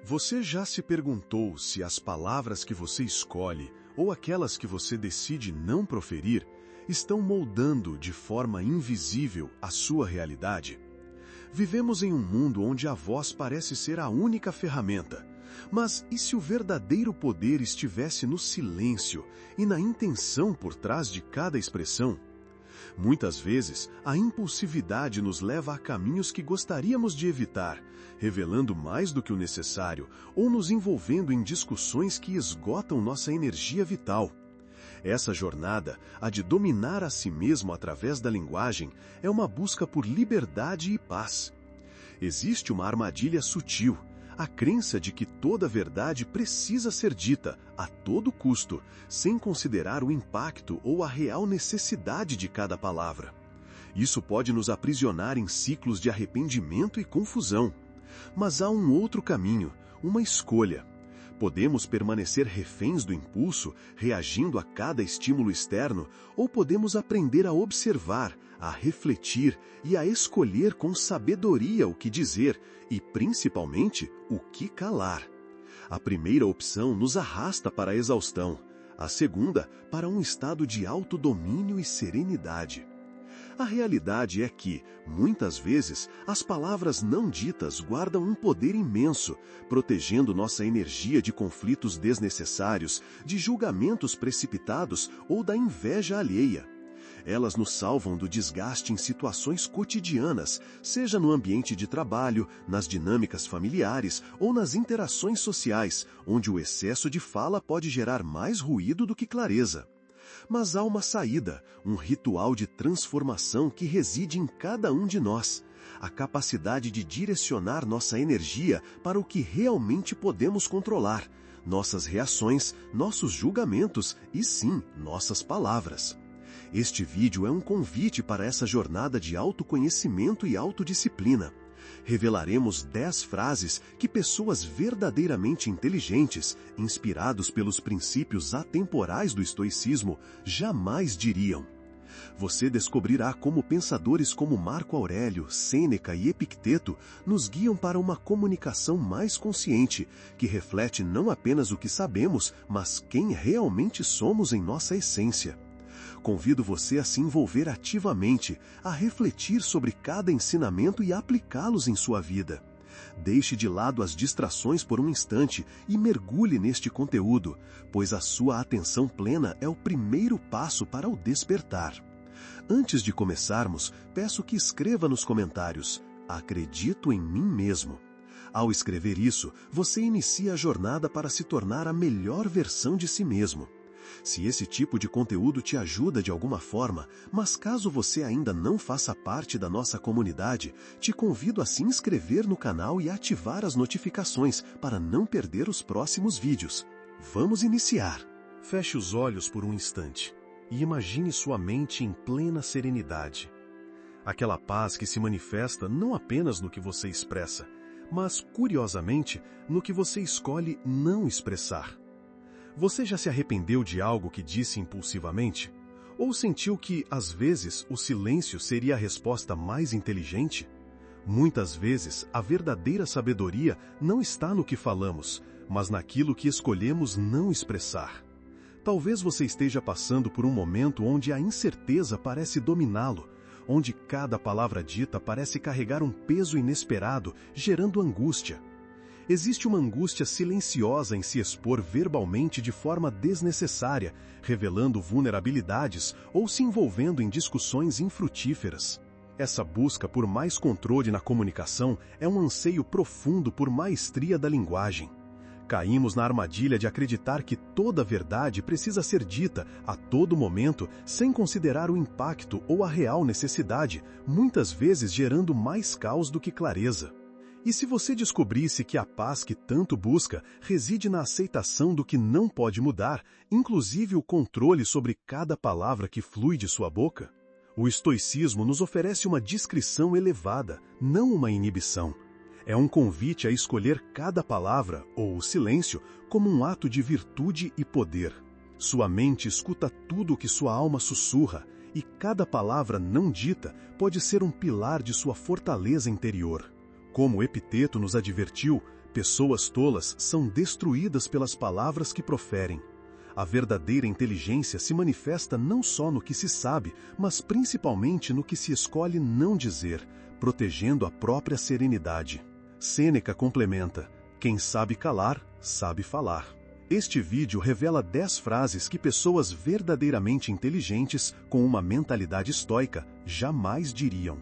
Você já se perguntou se as palavras que você escolhe ou aquelas que você decide não proferir estão moldando de forma invisível a sua realidade? Vivemos em um mundo onde a voz parece ser a única ferramenta. Mas e se o verdadeiro poder estivesse no silêncio e na intenção por trás de cada expressão? Muitas vezes, a impulsividade nos leva a caminhos que gostaríamos de evitar, revelando mais do que o necessário ou nos envolvendo em discussões que esgotam nossa energia vital. Essa jornada, a de dominar a si mesmo através da linguagem, é uma busca por liberdade e paz. Existe uma armadilha sutil, a crença de que toda verdade precisa ser dita, a todo custo, sem considerar o impacto ou a real necessidade de cada palavra. Isso pode nos aprisionar em ciclos de arrependimento e confusão. Mas há um outro caminho, uma escolha. Podemos permanecer reféns do impulso, reagindo a cada estímulo externo, ou podemos aprender a observar, a refletir e a escolher com sabedoria o que dizer e, principalmente, o que calar. A primeira opção nos arrasta para a exaustão, a segunda para um estado de autodomínio e serenidade. A realidade é que, muitas vezes, as palavras não ditas guardam um poder imenso, protegendo nossa energia de conflitos desnecessários, de julgamentos precipitados ou da inveja alheia. Elas nos salvam do desgaste em situações cotidianas, seja no ambiente de trabalho, nas dinâmicas familiares ou nas interações sociais, onde o excesso de fala pode gerar mais ruído do que clareza. Mas há uma saída, um ritual de transformação que reside em cada um de nós. A capacidade de direcionar nossa energia para o que realmente podemos controlar, nossas reações, nossos julgamentos e sim, nossas palavras. Este vídeo é um convite para essa jornada de autoconhecimento e autodisciplina. Revelaremos 10 frases que pessoas verdadeiramente inteligentes, inspirados pelos princípios atemporais do estoicismo, jamais diriam. Você descobrirá como pensadores como Marco Aurélio, Sêneca e Epicteto nos guiam para uma comunicação mais consciente, que reflete não apenas o que sabemos, mas quem realmente somos em nossa essência. Convido você a se envolver ativamente, a refletir sobre cada ensinamento e aplicá-los em sua vida. Deixe de lado as distrações por um instante e mergulhe neste conteúdo, pois a sua atenção plena é o primeiro passo para o despertar. Antes de começarmos, peço que escreva nos comentários: "Acredito em mim mesmo". Ao escrever isso, você inicia a jornada para se tornar a melhor versão de si mesmo. Se esse tipo de conteúdo te ajuda de alguma forma, mas caso você ainda não faça parte da nossa comunidade, te convido a se inscrever no canal e ativar as notificações para não perder os próximos vídeos. Vamos iniciar! Feche os olhos por um instante e imagine sua mente em plena serenidade. Aquela paz que se manifesta não apenas no que você expressa, mas, curiosamente, no que você escolhe não expressar. Você já se arrependeu de algo que disse impulsivamente? Ou sentiu que, às vezes, o silêncio seria a resposta mais inteligente? Muitas vezes, a verdadeira sabedoria não está no que falamos, mas naquilo que escolhemos não expressar. Talvez você esteja passando por um momento onde a incerteza parece dominá-lo, onde cada palavra dita parece carregar um peso inesperado, gerando angústia. Existe uma angústia silenciosa em se expor verbalmente de forma desnecessária, revelando vulnerabilidades ou se envolvendo em discussões infrutíferas. Essa busca por mais controle na comunicação é um anseio profundo por maestria da linguagem. Caímos na armadilha de acreditar que toda verdade precisa ser dita a todo momento, sem considerar o impacto ou a real necessidade, muitas vezes gerando mais caos do que clareza. E se você descobrisse que a paz que tanto busca reside na aceitação do que não pode mudar, inclusive o controle sobre cada palavra que flui de sua boca? O estoicismo nos oferece uma discrição elevada, não uma inibição. É um convite a escolher cada palavra, ou o silêncio, como um ato de virtude e poder. Sua mente escuta tudo o que sua alma sussurra, e cada palavra não dita pode ser um pilar de sua fortaleza interior. Como Epicteto nos advertiu, Pessoas tolas são destruídas pelas palavras que proferem. A verdadeira inteligência se manifesta não só no que se sabe, mas principalmente no que se escolhe não dizer, protegendo a própria serenidade. Sêneca complementa: quem sabe calar, sabe falar. Este vídeo revela 10 frases que pessoas verdadeiramente inteligentes, com uma mentalidade estoica, jamais diriam.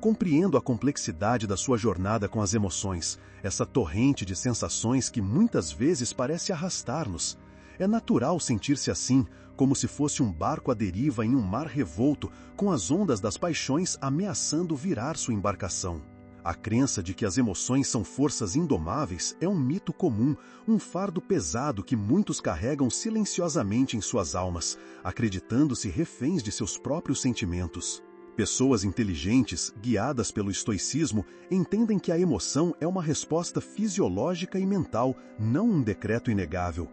Compreendo a complexidade da sua jornada com as emoções, essa torrente de sensações que muitas vezes parece arrastar-nos. É natural sentir-se assim, como se fosse um barco à deriva em um mar revolto, com as ondas das paixões ameaçando virar sua embarcação. A crença de que as emoções são forças indomáveis é um mito comum, um fardo pesado que muitos carregam silenciosamente em suas almas, acreditando-se reféns de seus próprios sentimentos. Pessoas inteligentes, guiadas pelo estoicismo, entendem que a emoção é uma resposta fisiológica e mental, não um decreto inegável.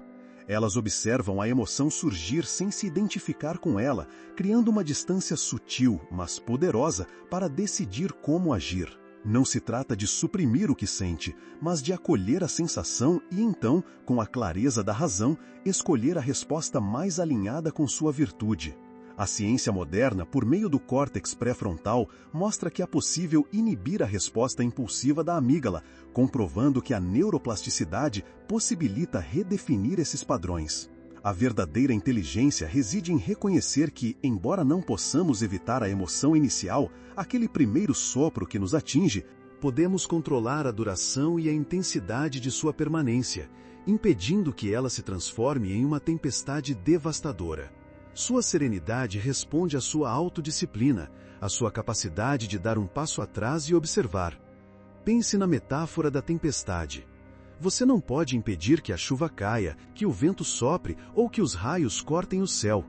Elas observam a emoção surgir sem se identificar com ela, criando uma distância sutil, mas poderosa, para decidir como agir. Não se trata de suprimir o que sente, mas de acolher a sensação e então, com a clareza da razão, escolher a resposta mais alinhada com sua virtude. A ciência moderna, por meio do córtex pré-frontal, mostra que é possível inibir a resposta impulsiva da amígdala, comprovando que a neuroplasticidade possibilita redefinir esses padrões. A verdadeira inteligência reside em reconhecer que, embora não possamos evitar a emoção inicial, aquele primeiro sopro que nos atinge, podemos controlar a duração e a intensidade de sua permanência, impedindo que ela se transforme em uma tempestade devastadora. Sua serenidade responde à sua autodisciplina, à sua capacidade de dar um passo atrás e observar. Pense na metáfora da tempestade. Você não pode impedir que a chuva caia, que o vento sopre ou que os raios cortem o céu.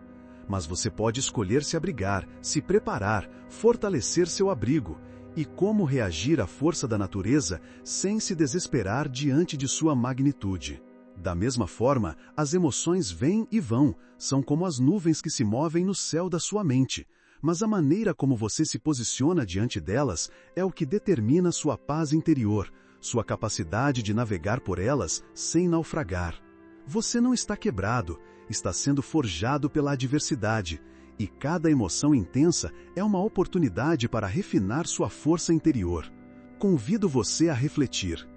Mas você pode escolher se abrigar, se preparar, fortalecer seu abrigo e como reagir à força da natureza sem se desesperar diante de sua magnitude. Da mesma forma, as emoções vêm e vão, são como as nuvens que se movem no céu da sua mente, mas a maneira como você se posiciona diante delas é o que determina sua paz interior, sua capacidade de navegar por elas sem naufragar. Você não está quebrado, está sendo forjado pela adversidade, e cada emoção intensa é uma oportunidade para refinar sua força interior. Convido você a refletir.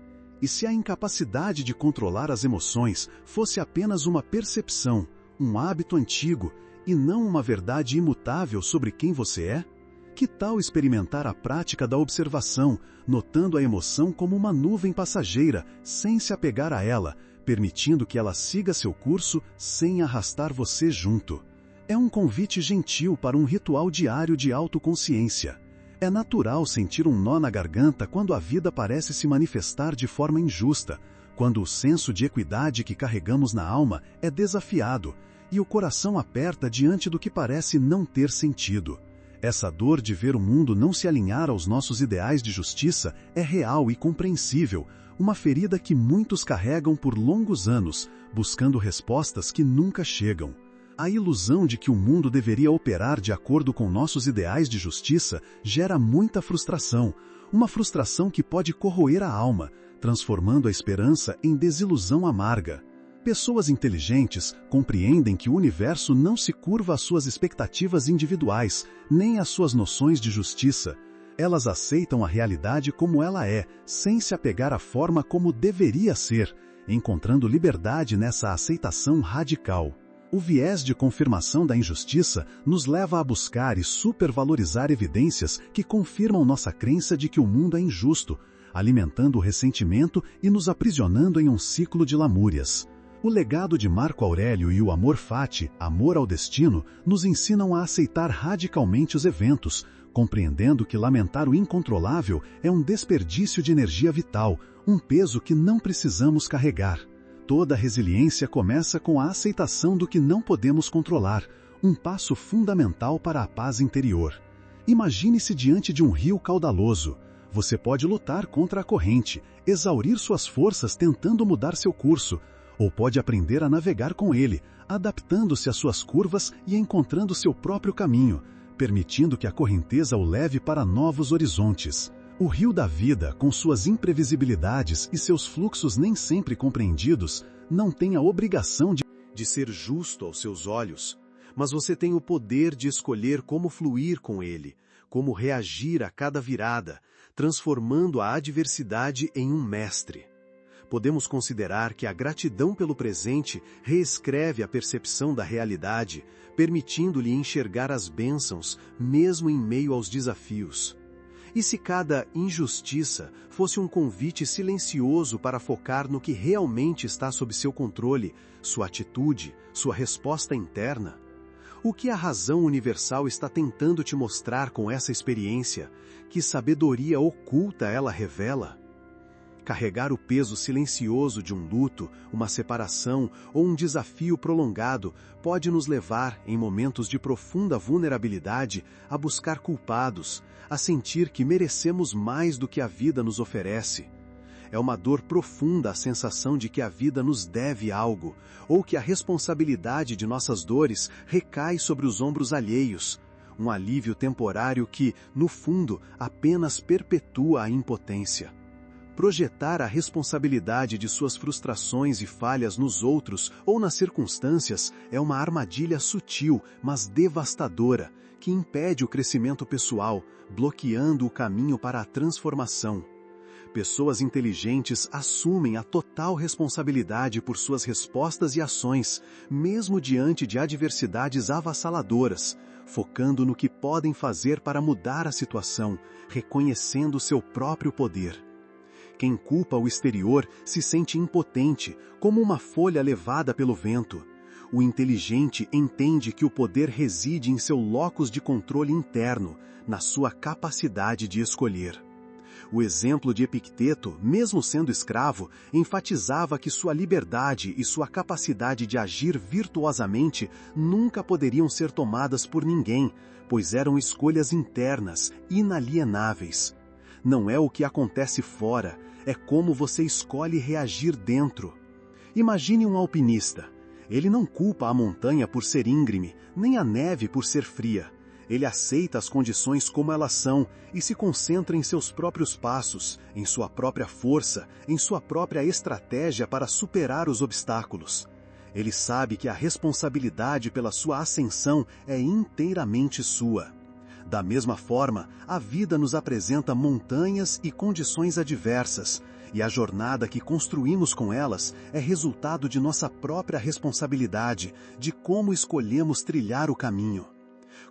E se a incapacidade de controlar as emoções fosse apenas uma percepção, um hábito antigo, e não uma verdade imutável sobre quem você é? Que tal experimentar a prática da observação, notando a emoção como uma nuvem passageira, sem se apegar a ela, permitindo que ela siga seu curso sem arrastar você junto? É um convite gentil para um ritual diário de autoconsciência. É natural sentir um nó na garganta quando a vida parece se manifestar de forma injusta, quando o senso de equidade que carregamos na alma é desafiado e o coração aperta diante do que parece não ter sentido. Essa dor de ver o mundo não se alinhar aos nossos ideais de justiça é real e compreensível, uma ferida que muitos carregam por longos anos, buscando respostas que nunca chegam. A ilusão de que o mundo deveria operar de acordo com nossos ideais de justiça gera muita frustração, uma frustração que pode corroer a alma, transformando a esperança em desilusão amarga. Pessoas inteligentes compreendem que o universo não se curva às suas expectativas individuais, nem às suas noções de justiça. Elas aceitam a realidade como ela é, sem se apegar à forma como deveria ser, encontrando liberdade nessa aceitação radical. O viés de confirmação da injustiça nos leva a buscar e supervalorizar evidências que confirmam nossa crença de que o mundo é injusto, alimentando o ressentimento e nos aprisionando em um ciclo de lamúrias. O legado de Marco Aurélio e o amor fati, amor ao destino, nos ensinam a aceitar radicalmente os eventos, compreendendo que lamentar o incontrolável é um desperdício de energia vital, um peso que não precisamos carregar. Toda resiliência começa com a aceitação do que não podemos controlar, um passo fundamental para a paz interior. Imagine-se diante de um rio caudaloso. Você pode lutar contra a corrente, exaurir suas forças tentando mudar seu curso, ou pode aprender a navegar com ele, adaptando-se às suas curvas e encontrando seu próprio caminho, permitindo que a correnteza o leve para novos horizontes. O rio da vida, com suas imprevisibilidades e seus fluxos nem sempre compreendidos, não tem a obrigação de ser justo aos seus olhos, mas você tem o poder de escolher como fluir com ele, como reagir a cada virada, transformando a adversidade em um mestre. Podemos considerar que a gratidão pelo presente reescreve a percepção da realidade, permitindo-lhe enxergar as bênçãos, mesmo em meio aos desafios. E se cada injustiça fosse um convite silencioso para focar no que realmente está sob seu controle, sua atitude, sua resposta interna? O que a razão universal está tentando te mostrar com essa experiência? Que sabedoria oculta ela revela? Carregar o peso silencioso de um luto, uma separação ou um desafio prolongado pode nos levar, em momentos de profunda vulnerabilidade, a buscar culpados, a sentir que merecemos mais do que a vida nos oferece. É uma dor profunda a sensação de que a vida nos deve algo, ou que a responsabilidade de nossas dores recai sobre os ombros alheios. Um alívio temporário que, no fundo, apenas perpetua a impotência. Projetar a responsabilidade de suas frustrações e falhas nos outros ou nas circunstâncias é uma armadilha sutil, mas devastadora, que impede o crescimento pessoal, bloqueando o caminho para a transformação. Pessoas inteligentes assumem a total responsabilidade por suas respostas e ações, mesmo diante de adversidades avassaladoras, focando no que podem fazer para mudar a situação, reconhecendo seu próprio poder. Quem culpa o exterior se sente impotente, como uma folha levada pelo vento. O inteligente entende que o poder reside em seu locus de controle interno, na sua capacidade de escolher. O exemplo de Epicteto, mesmo sendo escravo, enfatizava que sua liberdade e sua capacidade de agir virtuosamente nunca poderiam ser tomadas por ninguém, pois eram escolhas internas, inalienáveis. Não é o que acontece fora, é como você escolhe reagir dentro. Imagine um alpinista. Ele não culpa a montanha por ser íngreme, nem a neve por ser fria. Ele aceita as condições como elas são e se concentra em seus próprios passos, em sua própria força, em sua própria estratégia para superar os obstáculos. Ele sabe que a responsabilidade pela sua ascensão é inteiramente sua. Da mesma forma, a vida nos apresenta montanhas e condições adversas, e a jornada que construímos com elas é resultado de nossa própria responsabilidade, de como escolhemos trilhar o caminho.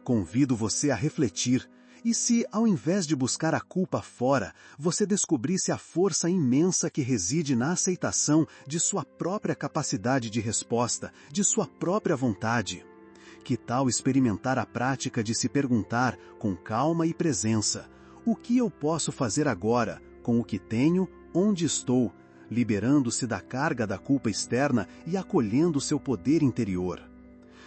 Convido você a refletir, e se, ao invés de buscar a culpa fora, você descobrisse a força imensa que reside na aceitação de sua própria capacidade de resposta, de sua própria vontade? Que tal experimentar a prática de se perguntar, com calma e presença, o que eu posso fazer agora, com o que tenho, onde estou, liberando-se da carga da culpa externa e acolhendo seu poder interior?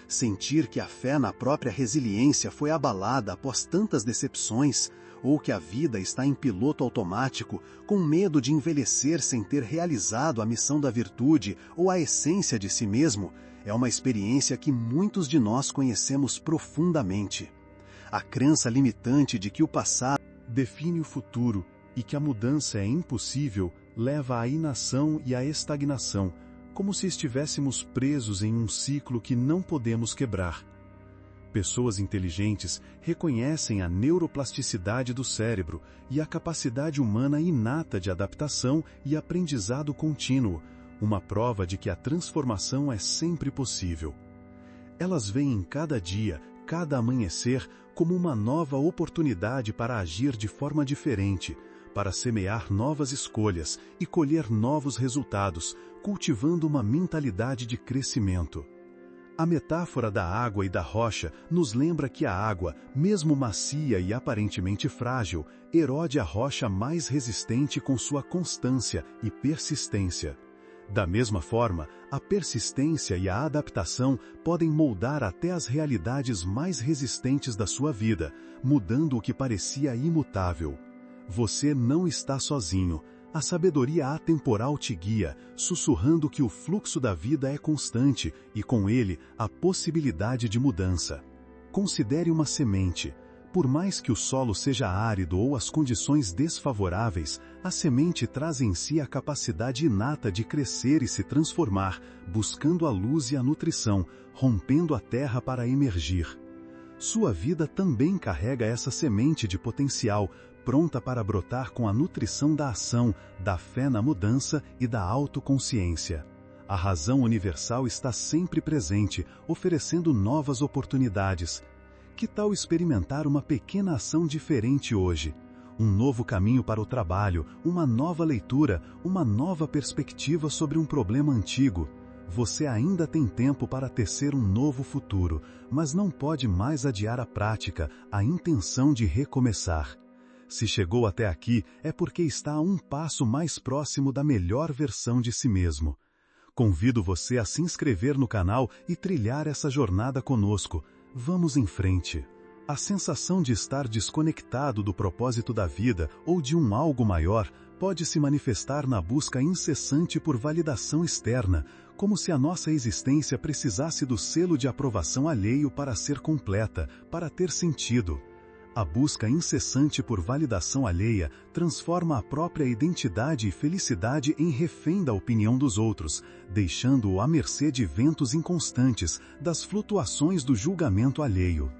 Sentir que a fé na própria resiliência foi abalada após tantas decepções, ou que a vida está em piloto automático, com medo de envelhecer sem ter realizado a missão da virtude ou a essência de si mesmo, é uma experiência que muitos de nós conhecemos profundamente. A crença limitante de que o passado define o futuro e que a mudança é impossível leva à inação e à estagnação, como se estivéssemos presos em um ciclo que não podemos quebrar. Pessoas inteligentes reconhecem a neuroplasticidade do cérebro e a capacidade humana inata de adaptação e aprendizado contínuo, uma prova de que a transformação é sempre possível. Elas veem em cada dia, cada amanhecer, como uma nova oportunidade para agir de forma diferente, para semear novas escolhas e colher novos resultados, cultivando uma mentalidade de crescimento. A metáfora da água e da rocha nos lembra que a água, mesmo macia e aparentemente frágil, erode a rocha mais resistente com sua constância e persistência. Da mesma forma, a persistência e a adaptação podem moldar até as realidades mais resistentes da sua vida, mudando o que parecia imutável. Você não está sozinho. A sabedoria atemporal te guia, sussurrando que o fluxo da vida é constante e, com ele, a possibilidade de mudança. Considere uma semente. Por mais que o solo seja árido ou as condições desfavoráveis, a semente traz em si a capacidade inata de crescer e se transformar, buscando a luz e a nutrição, rompendo a terra para emergir. Sua vida também carrega essa semente de potencial, pronta para brotar com a nutrição da ação, da fé na mudança e da autoconsciência. A razão universal está sempre presente, oferecendo novas oportunidades. Que tal experimentar uma pequena ação diferente hoje? Um novo caminho para o trabalho, uma nova leitura, uma nova perspectiva sobre um problema antigo. Você ainda tem tempo para tecer um novo futuro, mas não pode mais adiar a prática, a intenção de recomeçar. Se chegou até aqui, é porque está a um passo mais próximo da melhor versão de si mesmo. Convido você a se inscrever no canal e trilhar essa jornada conosco. Vamos em frente. A sensação de estar desconectado do propósito da vida ou de um algo maior pode se manifestar na busca incessante por validação externa, como se a nossa existência precisasse do selo de aprovação alheio para ser completa, para ter sentido. A busca incessante por validação alheia transforma a própria identidade e felicidade em refém da opinião dos outros, deixando-o à mercê de ventos inconstantes, das flutuações do julgamento alheio.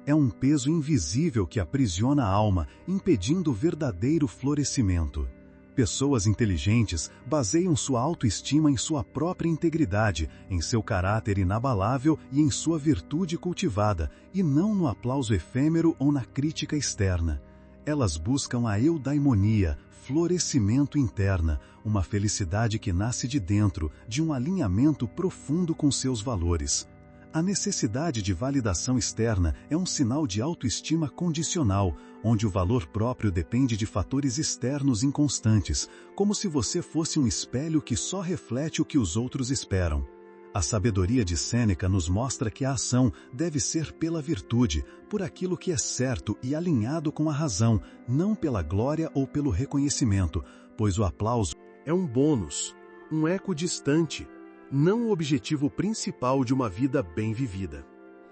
É um peso invisível que aprisiona a alma, impedindo o verdadeiro florescimento. Pessoas inteligentes baseiam sua autoestima em sua própria integridade, em seu caráter inabalável e em sua virtude cultivada, e não no aplauso efêmero ou na crítica externa. Elas buscam a eudaimonia, florescimento interna, uma felicidade que nasce de dentro, de um alinhamento profundo com seus valores. A necessidade de validação externa é um sinal de autoestima condicional, onde o valor próprio depende de fatores externos inconstantes, como se você fosse um espelho que só reflete o que os outros esperam. A sabedoria de Sêneca nos mostra que a ação deve ser pela virtude, por aquilo que é certo e alinhado com a razão, não pela glória ou pelo reconhecimento, pois o aplauso é um bônus, um eco distante, não o objetivo principal de uma vida bem vivida.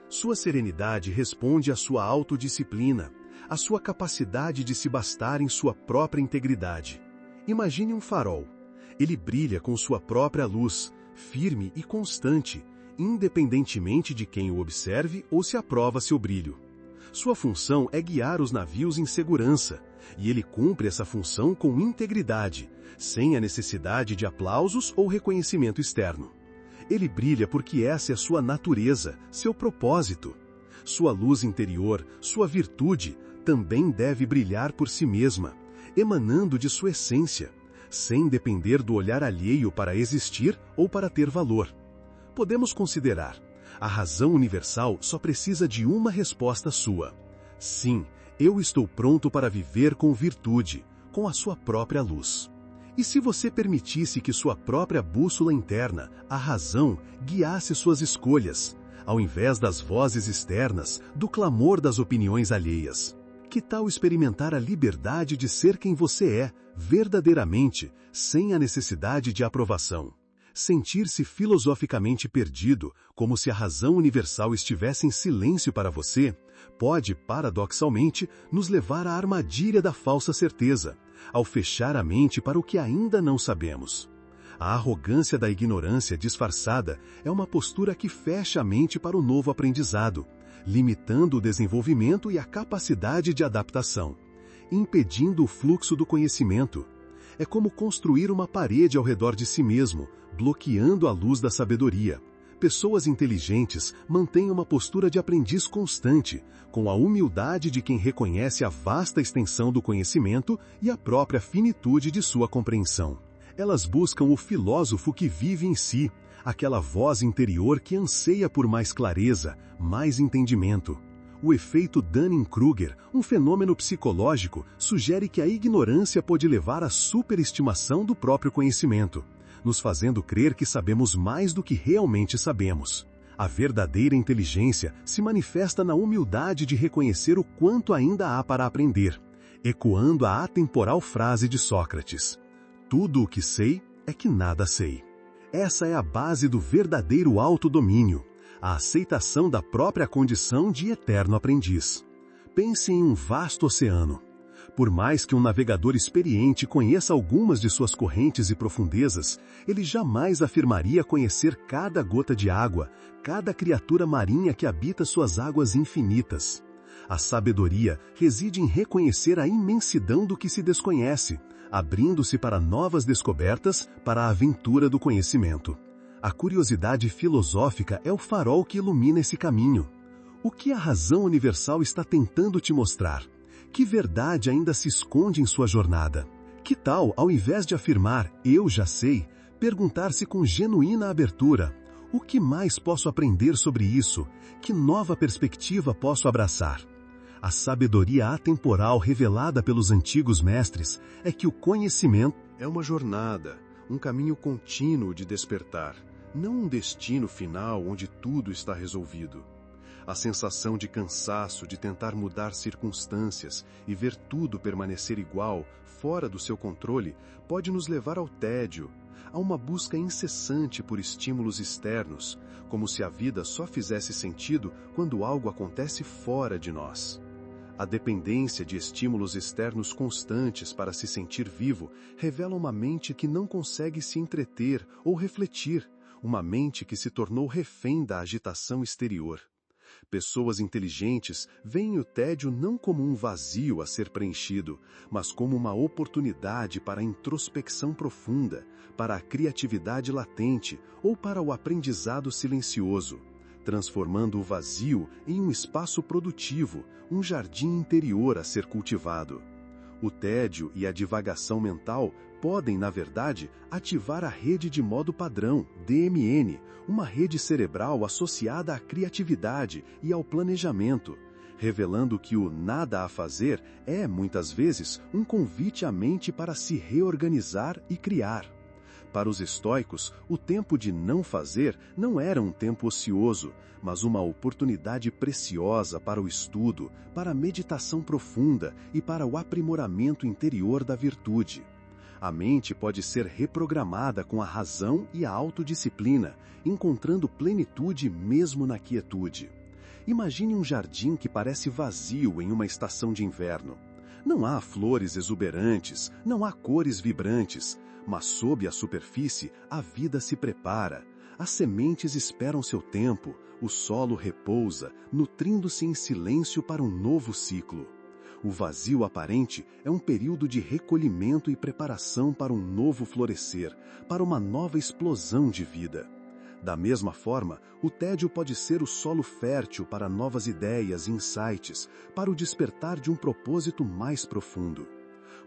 Sua serenidade responde à sua autodisciplina, à sua capacidade de se bastar em sua própria integridade. Imagine um farol. Ele brilha com sua própria luz, firme e constante, independentemente de quem o observe ou se aprova seu brilho. Sua função é guiar os navios em segurança, e ele cumpre essa função com integridade, sem a necessidade de aplausos ou reconhecimento externo. Ele brilha porque essa é sua natureza, seu propósito. Sua luz interior, sua virtude, também deve brilhar por si mesma, emanando de sua essência, sem depender do olhar alheio para existir ou para ter valor. Podemos considerar: a razão universal só precisa de uma resposta sua. Sim, eu estou pronto para viver com virtude, com a sua própria luz. E se você permitisse que sua própria bússola interna, a razão, guiasse suas escolhas, ao invés das vozes externas, do clamor das opiniões alheias? Que tal experimentar a liberdade de ser quem você é, verdadeiramente, sem a necessidade de aprovação? Sentir-se filosoficamente perdido, como se a razão universal estivesse em silêncio para você, pode, paradoxalmente, nos levar à armadilha da falsa certeza, ao fechar a mente para o que ainda não sabemos. A arrogância da ignorância disfarçada é uma postura que fecha a mente para o novo aprendizado, limitando o desenvolvimento e a capacidade de adaptação, impedindo o fluxo do conhecimento. É como construir uma parede ao redor de si mesmo, bloqueando a luz da sabedoria. Pessoas inteligentes mantêm uma postura de aprendiz constante, com a humildade de quem reconhece a vasta extensão do conhecimento e a própria finitude de sua compreensão. Elas buscam o filósofo que vive em si, aquela voz interior que anseia por mais clareza, mais entendimento. O efeito Dunning-Kruger, um fenômeno psicológico, sugere que a ignorância pode levar à superestimação do próprio conhecimento, nos fazendo crer que sabemos mais do que realmente sabemos. A verdadeira inteligência se manifesta na humildade de reconhecer o quanto ainda há para aprender, ecoando a atemporal frase de Sócrates: "Tudo o que sei é que nada sei." Essa é a base do verdadeiro autodomínio, a aceitação da própria condição de eterno aprendiz. Pense em um vasto oceano. Por mais que um navegador experiente conheça algumas de suas correntes e profundezas, ele jamais afirmaria conhecer cada gota de água, cada criatura marinha que habita suas águas infinitas. A sabedoria reside em reconhecer a imensidão do que se desconhece, abrindo-se para novas descobertas, para a aventura do conhecimento. A curiosidade filosófica é o farol que ilumina esse caminho. O que a razão universal está tentando te mostrar? Que verdade ainda se esconde em sua jornada? Que tal, ao invés de afirmar, eu já sei, perguntar-se com genuína abertura, o que mais posso aprender sobre isso? Que nova perspectiva posso abraçar? A sabedoria atemporal revelada pelos antigos mestres é que o conhecimento é uma jornada, um caminho contínuo de despertar, não um destino final onde tudo está resolvido. A sensação de cansaço de tentar mudar circunstâncias e ver tudo permanecer igual, fora do seu controle, pode nos levar ao tédio, a uma busca incessante por estímulos externos, como se a vida só fizesse sentido quando algo acontece fora de nós. A dependência de estímulos externos constantes para se sentir vivo revela uma mente que não consegue se entreter ou refletir, uma mente que se tornou refém da agitação exterior. Pessoas inteligentes veem o tédio não como um vazio a ser preenchido, mas como uma oportunidade para a introspecção profunda, para a criatividade latente ou para o aprendizado silencioso, transformando o vazio em um espaço produtivo, um jardim interior a ser cultivado. O tédio e a divagação mental podem, na verdade, ativar a rede de modo padrão, DMN, uma rede cerebral associada à criatividade e ao planejamento, revelando que o nada a fazer é, muitas vezes, um convite à mente para se reorganizar e criar. Para os estoicos, o tempo de não fazer não era um tempo ocioso, mas uma oportunidade preciosa para o estudo, para a meditação profunda e para o aprimoramento interior da virtude. A mente pode ser reprogramada com a razão e a autodisciplina, encontrando plenitude mesmo na quietude. Imagine um jardim que parece vazio em uma estação de inverno. Não há flores exuberantes, não há cores vibrantes, mas sob a superfície a vida se prepara. As sementes esperam seu tempo, o solo repousa, nutrindo-se em silêncio para um novo ciclo. O vazio aparente é um período de recolhimento e preparação para um novo florescer, para uma nova explosão de vida. Da mesma forma, o tédio pode ser o solo fértil para novas ideias e insights, para o despertar de um propósito mais profundo.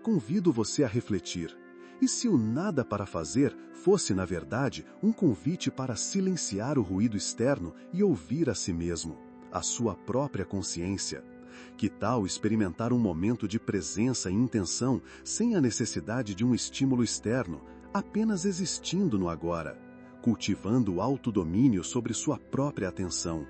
Convido você a refletir. E se o nada para fazer fosse, na verdade, um convite para silenciar o ruído externo e ouvir a si mesmo, a sua própria consciência? Que tal experimentar um momento de presença e intenção sem a necessidade de um estímulo externo, apenas existindo no agora, cultivando o autodomínio sobre sua própria atenção?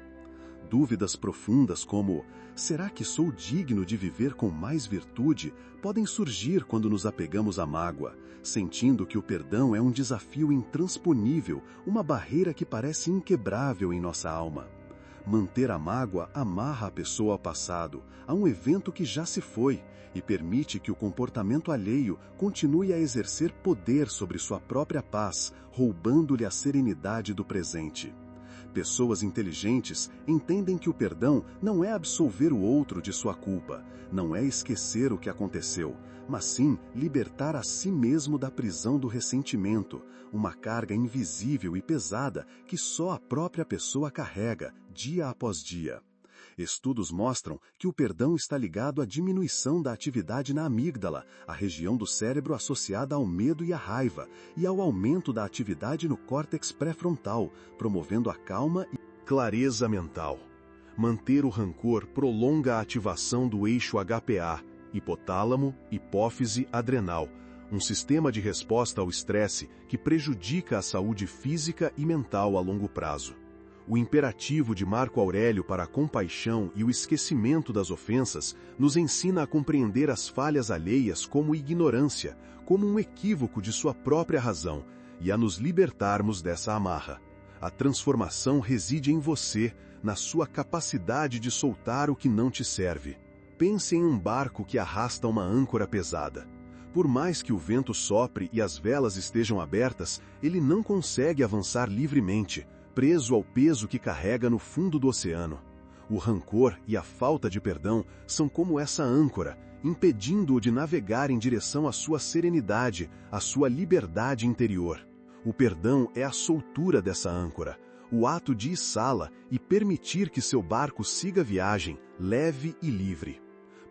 Dúvidas profundas como, será que sou digno de viver com mais virtude, podem surgir quando nos apegamos à mágoa, sentindo que o perdão é um desafio intransponível, uma barreira que parece inquebrável em nossa alma. Manter a mágoa amarra a pessoa ao passado, a um evento que já se foi, e permite que o comportamento alheio continue a exercer poder sobre sua própria paz, roubando-lhe a serenidade do presente. Pessoas inteligentes entendem que o perdão não é absolver o outro de sua culpa, não é esquecer o que aconteceu, mas sim libertar a si mesmo da prisão do ressentimento, uma carga invisível e pesada que só a própria pessoa carrega, dia após dia. Estudos mostram que o perdão está ligado à diminuição da atividade na amígdala, a região do cérebro associada ao medo e à raiva, e ao aumento da atividade no córtex pré-frontal, promovendo a calma e clareza mental. Manter o rancor prolonga a ativação do eixo HPA, hipotálamo, hipófise, adrenal, um sistema de resposta ao estresse que prejudica a saúde física e mental a longo prazo. O imperativo de Marco Aurélio para a compaixão e o esquecimento das ofensas nos ensina a compreender as falhas alheias como ignorância, como um equívoco de sua própria razão, e a nos libertarmos dessa amarra. A transformação reside em você, na sua capacidade de soltar o que não te serve. Pense em um barco que arrasta uma âncora pesada. Por mais que o vento sopre e as velas estejam abertas, ele não consegue avançar livremente, preso ao peso que carrega no fundo do oceano. O rancor e a falta de perdão são como essa âncora, impedindo-o de navegar em direção à sua serenidade, à sua liberdade interior. O perdão é a soltura dessa âncora, o ato de içá-la e permitir que seu barco siga a viagem, leve e livre.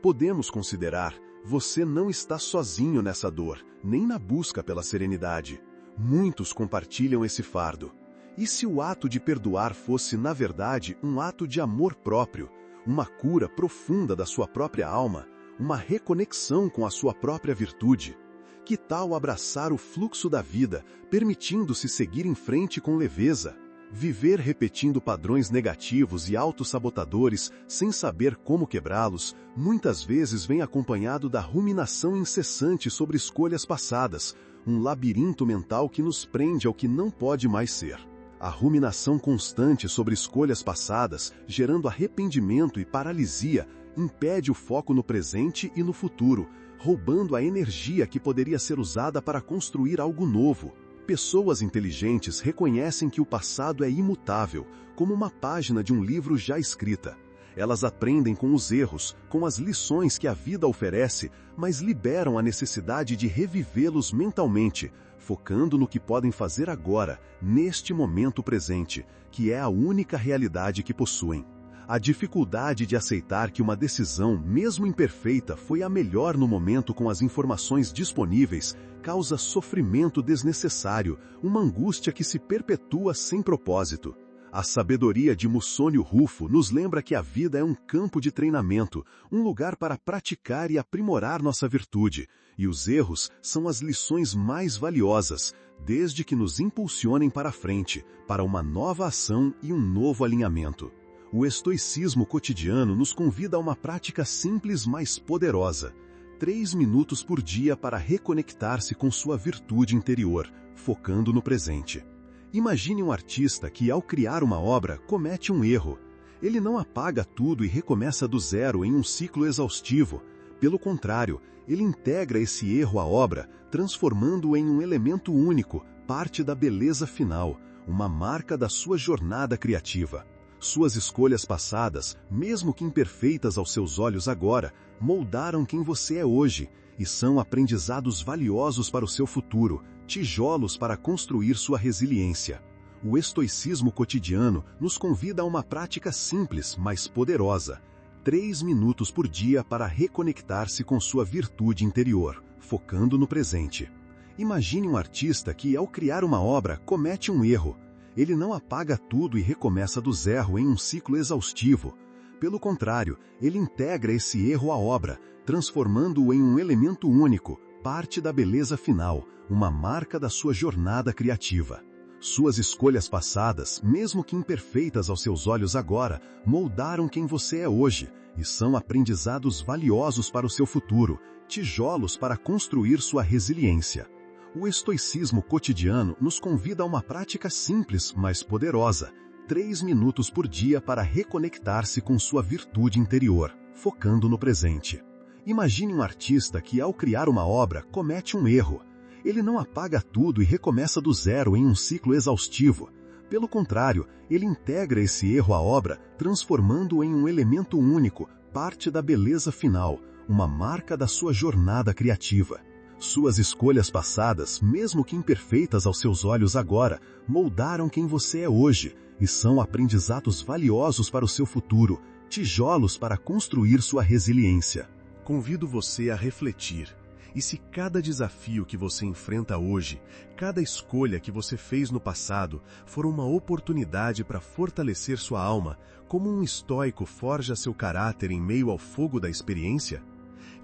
Podemos considerar: você não está sozinho nessa dor, nem na busca pela serenidade. Muitos compartilham esse fardo. E se o ato de perdoar fosse, na verdade, um ato de amor próprio, uma cura profunda da sua própria alma, uma reconexão com a sua própria virtude? Que tal abraçar o fluxo da vida, permitindo-se seguir em frente com leveza? Viver repetindo padrões negativos e autossabotadores sem saber como quebrá-los, muitas vezes vem acompanhado da ruminação incessante sobre escolhas passadas, um labirinto mental que nos prende ao que não pode mais ser. A ruminação constante sobre escolhas passadas, gerando arrependimento e paralisia, impede o foco no presente e no futuro, roubando a energia que poderia ser usada para construir algo novo. Pessoas inteligentes reconhecem que o passado é imutável, como uma página de um livro já escrita. Elas aprendem com os erros, com as lições que a vida oferece, mas liberam a necessidade de revivê-los mentalmente, focando no que podem fazer agora, neste momento presente, que é a única realidade que possuem. A dificuldade de aceitar que uma decisão, mesmo imperfeita, foi a melhor no momento com as informações disponíveis, causa sofrimento desnecessário, uma angústia que se perpetua sem propósito. A sabedoria de Musônio Rufo nos lembra que a vida é um campo de treinamento, um lugar para praticar e aprimorar nossa virtude, e os erros são as lições mais valiosas, desde que nos impulsionem para a frente, para uma nova ação e um novo alinhamento. O estoicismo cotidiano nos convida a uma prática simples, mas poderosa. 3 minutos por dia para reconectar-se com sua virtude interior, focando no presente. Imagine um artista que, ao criar uma obra, comete um erro. Ele não apaga tudo e recomeça do zero em um ciclo exaustivo. Pelo contrário, ele integra esse erro à obra, transformando-o em um elemento único, parte da beleza final, uma marca da sua jornada criativa. Suas escolhas passadas, mesmo que imperfeitas aos seus olhos agora, moldaram quem você é hoje e são aprendizados valiosos para o seu futuro, tijolos para construir sua resiliência. O estoicismo cotidiano nos convida a uma prática simples, mas poderosa. 3 minutos por dia para reconectar-se com sua virtude interior, focando no presente. Imagine um artista que, ao criar uma obra, comete um erro. Ele não apaga tudo e recomeça do zero em um ciclo exaustivo. Pelo contrário, ele integra esse erro à obra, transformando-o em um elemento único, parte da beleza final, uma marca da sua jornada criativa. Suas escolhas passadas, mesmo que imperfeitas aos seus olhos agora, moldaram quem você é hoje e são aprendizados valiosos para o seu futuro, tijolos para construir sua resiliência. O estoicismo cotidiano nos convida a uma prática simples, mas poderosa. 3 minutos por dia para reconectar-se com sua virtude interior, focando no presente. Imagine um artista que, ao criar uma obra, comete um erro. Ele não apaga tudo e recomeça do zero em um ciclo exaustivo. Pelo contrário, ele integra esse erro à obra, transformando-o em um elemento único, parte da beleza final, uma marca da sua jornada criativa. Suas escolhas passadas, mesmo que imperfeitas aos seus olhos agora, moldaram quem você é hoje e são aprendizados valiosos para o seu futuro, tijolos para construir sua resiliência. Convido você a refletir. E se cada desafio que você enfrenta hoje, cada escolha que você fez no passado, for uma oportunidade para fortalecer sua alma, como um estoico forja seu caráter em meio ao fogo da experiência?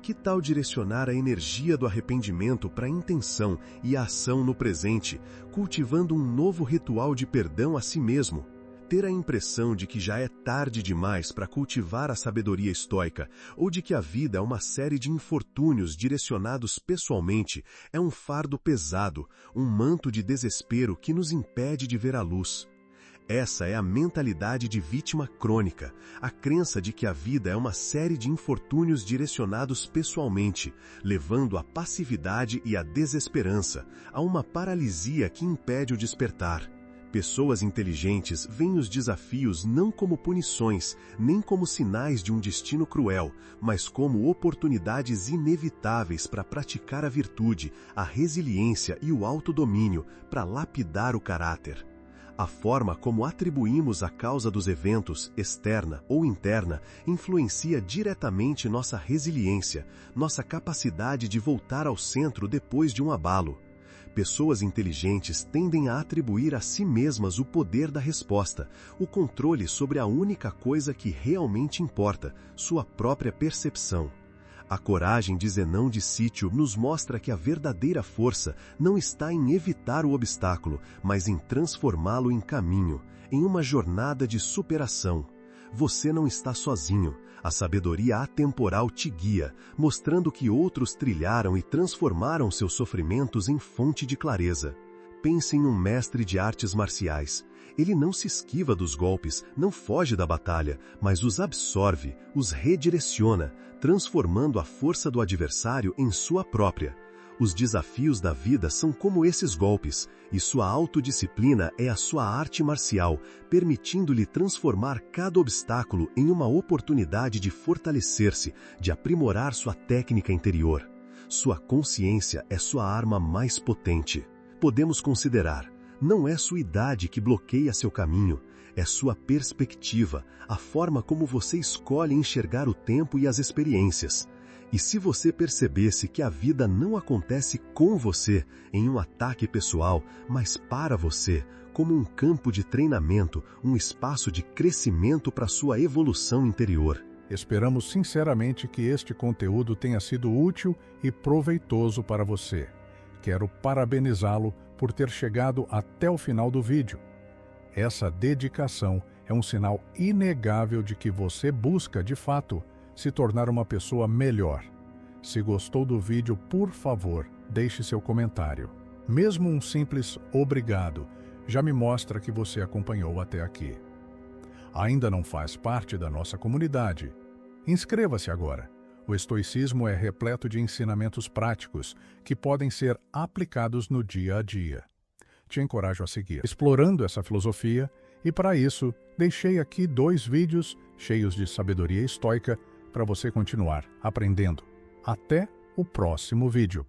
Que tal direcionar a energia do arrependimento para a intenção e a ação no presente, cultivando um novo ritual de perdão a si mesmo? Ter a impressão de que já é tarde demais para cultivar a sabedoria estoica, ou de que a vida é uma série de infortúnios direcionados pessoalmente, é um fardo pesado, um manto de desespero que nos impede de ver a luz. Essa é a mentalidade de vítima crônica, a crença de que a vida é uma série de infortúnios direcionados pessoalmente, levando à passividade e à desesperança, a uma paralisia que impede o despertar. Pessoas inteligentes veem os desafios não como punições, nem como sinais de um destino cruel, mas como oportunidades inevitáveis para praticar a virtude, a resiliência e o autodomínio, para lapidar o caráter. A forma como atribuímos a causa dos eventos, externa ou interna, influencia diretamente nossa resiliência, nossa capacidade de voltar ao centro depois de um abalo. Pessoas inteligentes tendem a atribuir a si mesmas o poder da resposta, o controle sobre a única coisa que realmente importa, sua própria percepção. A coragem de Zenão de Sítio nos mostra que a verdadeira força não está em evitar o obstáculo, mas em transformá-lo em caminho, em uma jornada de superação. Você não está sozinho. A sabedoria atemporal te guia, mostrando que outros trilharam e transformaram seus sofrimentos em fonte de clareza. Pense em um mestre de artes marciais. Ele não se esquiva dos golpes, não foge da batalha, mas os absorve, os redireciona, transformando a força do adversário em sua própria. Os desafios da vida são como esses golpes, e sua autodisciplina é a sua arte marcial, permitindo-lhe transformar cada obstáculo em uma oportunidade de fortalecer-se, de aprimorar sua técnica interior. Sua consciência é sua arma mais potente. Podemos considerar: não é sua idade que bloqueia seu caminho, é sua perspectiva, a forma como você escolhe enxergar o tempo e as experiências. E se você percebesse que a vida não acontece com você, em um ataque pessoal, mas para você, como um campo de treinamento, um espaço de crescimento para sua evolução interior. Esperamos sinceramente que este conteúdo tenha sido útil e proveitoso para você. Quero parabenizá-lo por ter chegado até o final do vídeo. Essa dedicação é um sinal inegável de que você busca, de fato, se tornar uma pessoa melhor. Se gostou do vídeo, por favor, deixe seu comentário. Mesmo um simples obrigado já me mostra que você acompanhou até aqui. Ainda não faz parte da nossa comunidade? Inscreva-se agora. O estoicismo é repleto de ensinamentos práticos que podem ser aplicados no dia a dia. Te encorajo a seguir explorando essa filosofia e, para isso, deixei aqui 2 vídeos cheios de sabedoria estoica para você continuar aprendendo. Até o próximo vídeo.